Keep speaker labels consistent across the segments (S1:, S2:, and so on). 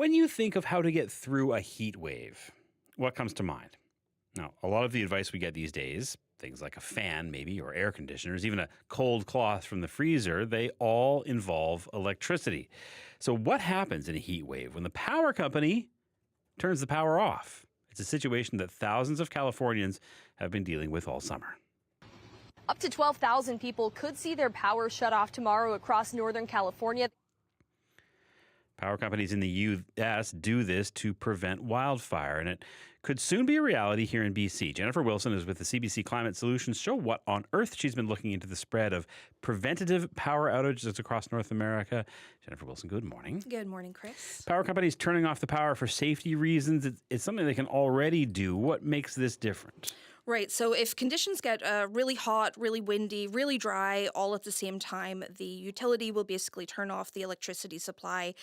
S1: When you think of how to get through a heat wave, what comes to mind? Now, a lot of the advice we get these days, things like a fan maybe, or air conditioners, even a cold cloth from the freezer, they all involve electricity. So what happens in a heat wave when the power company turns the power off? It's a situation that thousands of Californians have been dealing with all summer.
S2: Up to 12,000 people could see their power shut off tomorrow across Northern California.
S1: Power companies in the U.S. do this to prevent wildfire, and it could soon be a reality here in BC. Jennifer Wilson is with the CBC Climate Solutions Show. What on earth? She's been looking into the spread of preventative power outages across North America. Jennifer Wilson, good morning.
S3: Good morning, Chris.
S1: Power companies turning off the power for safety reasons. It's something they can already do. What makes this different?
S3: Right. So if conditions get really hot, really windy, really dry all at the same time, the utility will basically turn off the electricity supply.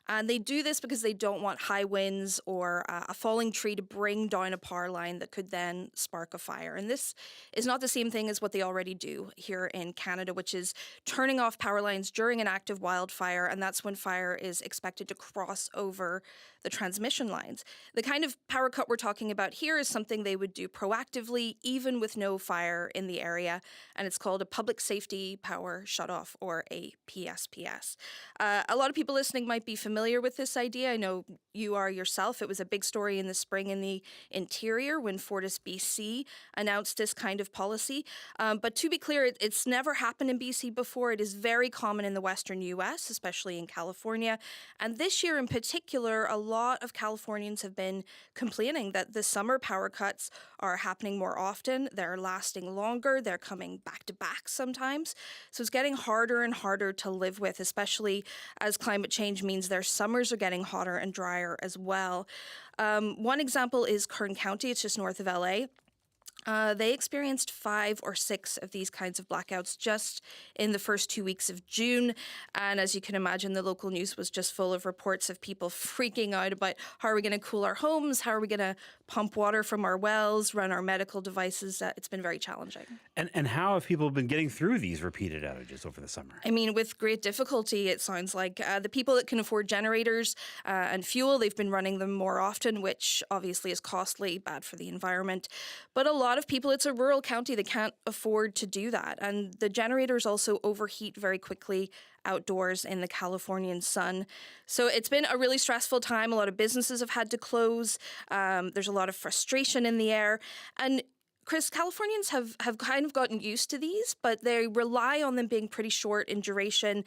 S3: And they do this because they don't want high winds or a falling tree to bring down a power line that could then spark a fire. And this is not the same thing as what they already do here in Canada, which is turning off power lines during an active wildfire. And that's when fire is expected to cross over the transmission lines. The kind of power cut we're talking about here is something they would do proactively, even with no fire in the area, and it's called a Public Safety Power Shutoff, or a PSPS. A lot of people listening might be familiar with this idea. I know you are yourself. It was a big story in the spring in the Interior when FortisBC announced this kind of policy. But to be clear, it's never happened in BC before. It is very common in the Western U.S., especially in California. And this year in particular, a lot of Californians have been complaining that the summer power cuts are happening more often, they're lasting longer, they're coming back to back sometimes. So it's getting harder and harder to live with, especially as climate change means their summers are getting hotter and drier as well. One example is Kern County, it's just north of LA. They experienced 5 or 6 of these kinds of blackouts just in the first 2 weeks of June. And as you can imagine, the local news was just full of reports of people freaking out about how are we going to cool our homes? How are we going to pump water from our wells, run our medical devices? It's been very challenging.
S1: And how have people been getting through these repeated outages over the summer?
S3: I mean, with great difficulty, it sounds like. The people that can afford generators and fuel, they've been running them more often, which obviously is costly, bad for the environment. But a lot of people, it's a rural county, they can't afford to do that. And the generators also overheat very quickly outdoors in the Californian sun. So it's been a really stressful time. A lot of businesses have had to close. There's a lot of frustration in the air. And Chris, Californians have kind of gotten used to these, but they rely on them being pretty short in duration,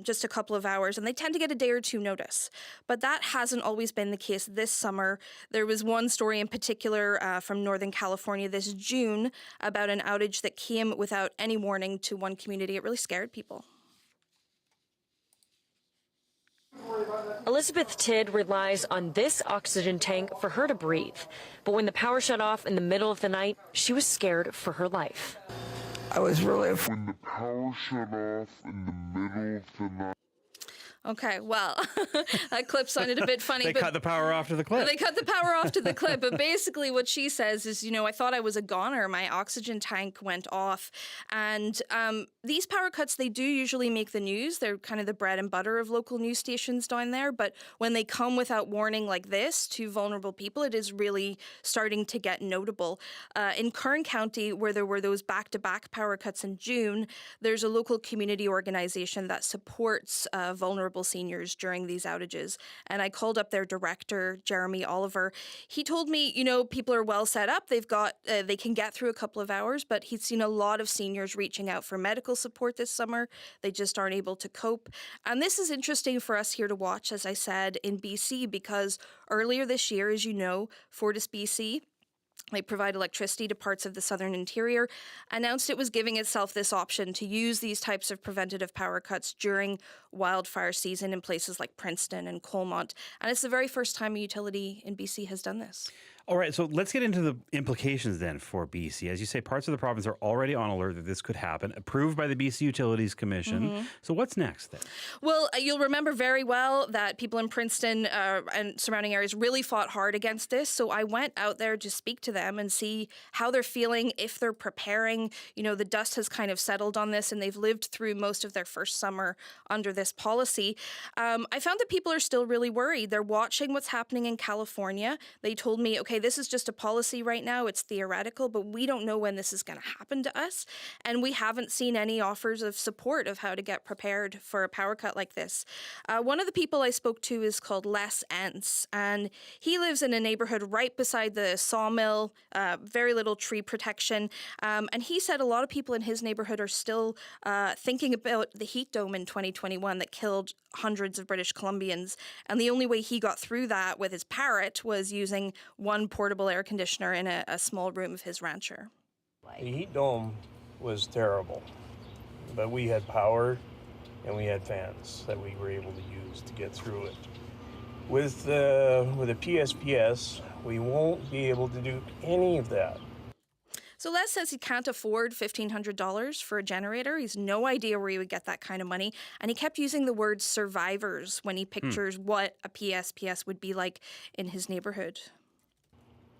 S3: just a couple of hours, and they tend to get a day or two notice. But that hasn't always been the case this summer. There was one story in particular from Northern California this June about an outage that came without any warning to one community. It really scared people.
S4: Elizabeth Tidd relies on this oxygen tank for her to breathe. But when the power shut off in the middle of the night, she was scared for her life.
S5: I was really afraid. When the power shut off in the middle of the night.
S3: Okay, well, that clip sounded a bit funny.
S1: They cut the power off to the clip.
S3: They cut the power off to the clip. But basically what she says is, I thought I was a goner. My oxygen tank went off. And these power cuts, they do usually make the news. They're kind of the bread and butter of local news stations down there. But when they come without warning like this to vulnerable people, it is really starting to get notable. In Kern County, where there were those back-to-back power cuts in June, there's a local community organization that supports vulnerable seniors during these outages. And I called up their director, Jeremy Oliver. He told me, people are well set up. They can get through a couple of hours, but he's seen a lot of seniors reaching out for medical support this summer. They just aren't able to cope. And this is interesting for us here to watch, as I said, in BC, because earlier this year, as you know, FortisBC, they provide electricity to parts of the southern interior, announced it was giving itself this option to use these types of preventative power cuts during wildfire season in places like Princeton and Colmont. And it's the very first time a utility in BC has done this.
S1: All right, so let's get into the implications then for BC. As you say, parts of the province are already on alert that this could happen, approved by the BC Utilities Commission. So what's next then?
S3: Well, you'll remember very well that people in Princeton and surrounding areas really fought hard against this. So I went out there to speak to them and see how they're feeling, if they're preparing. You know, the dust has kind of settled on this and they've lived through most of their first summer under this policy. I found that people are still really worried. They're watching what's happening in California. They told me, okay, this is just a policy right now. It's theoretical, but we don't know when this is going to happen to us. And we haven't seen any offers of support of how to get prepared for a power cut like this. One of the people I spoke to is called Les Entz, and he lives in a neighborhood right beside the sawmill, very little tree protection. And he said a lot of people in his neighborhood are still thinking about the heat dome in 2021 that killed hundreds of British Columbians. And the only way he got through that with his parrot was using one portable air conditioner in a small room of his rancher.
S6: The heat dome was terrible, but we had power and we had fans that we were able to use to get through it. With the PSPS, we won't be able to do any of that.
S3: So Les says he can't afford $1,500 for a generator. He's no idea where he would get that kind of money. And he kept using the word survivors when he pictures what a PSPS would be like in his neighborhood.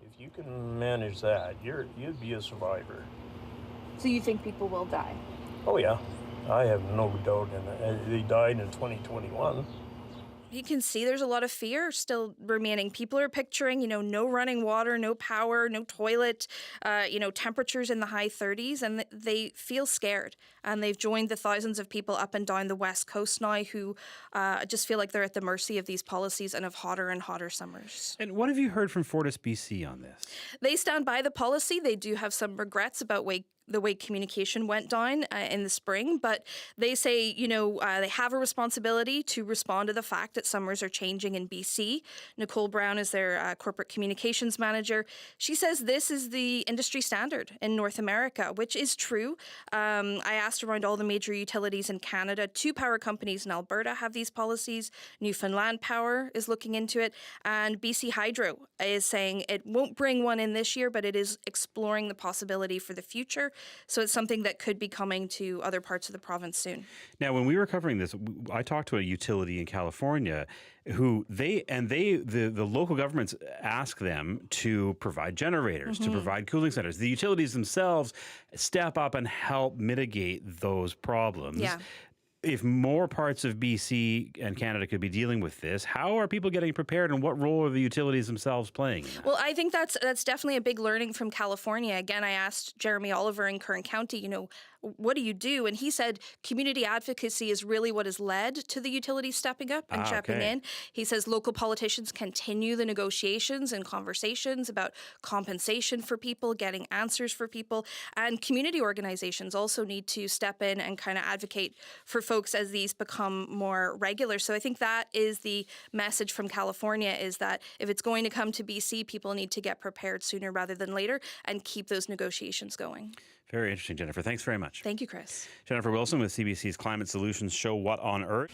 S6: If you can manage that, you'd be a survivor.
S2: So you think people will die?
S6: Oh yeah, I have no doubt in it. They died in 2021.
S3: You can see there's a lot of fear still remaining. People are picturing, no running water, no power, no toilet, temperatures in the high 30s, and they feel scared. And they've joined the thousands of people up and down the West Coast now who just feel like they're at the mercy of these policies and of hotter and hotter summers.
S1: And what have you heard from Fortis BC on this?
S3: They stand by the policy. They do have some regrets about the way communication went down in the spring, but they say, they have a responsibility to respond to the fact that summers are changing in BC. Nicole Brown is their corporate communications manager. She says this is the industry standard in North America, which is true. I asked around all the major utilities in Canada. 2 power companies in Alberta have these policies. Newfoundland Power is looking into it, and BC Hydro is saying it won't bring one in this year, but it is exploring the possibility for the future. So it's something that could be coming to other parts of the province soon. Now,
S1: when we were covering this, I talked to a utility in California who the local governments ask them to provide generators, to provide cooling centers. The utilities themselves step up and help mitigate those problems.
S3: Yeah.
S1: If more parts of BC and Canada could be dealing with this, how are people getting prepared and what role are the utilities themselves playing in that?
S3: Well, I think that's definitely a big learning from California. Again, I asked Jeremy Oliver in Kern County, what do you do? And he said community advocacy is really what has led to the utilities stepping up and stepping in. He says local politicians continue the negotiations and conversations about compensation for people, getting answers for people, and community organizations also need to step in and kind of advocate for folks as these become more regular. So I think that is the message from California, is that if it's going to come to BC, people need to get prepared sooner rather than later and keep those negotiations going.
S1: Very interesting, Jennifer. Thanks very much.
S3: Thank you, Chris.
S1: Jennifer Wilson with CBC's Climate Solutions show, What on Earth?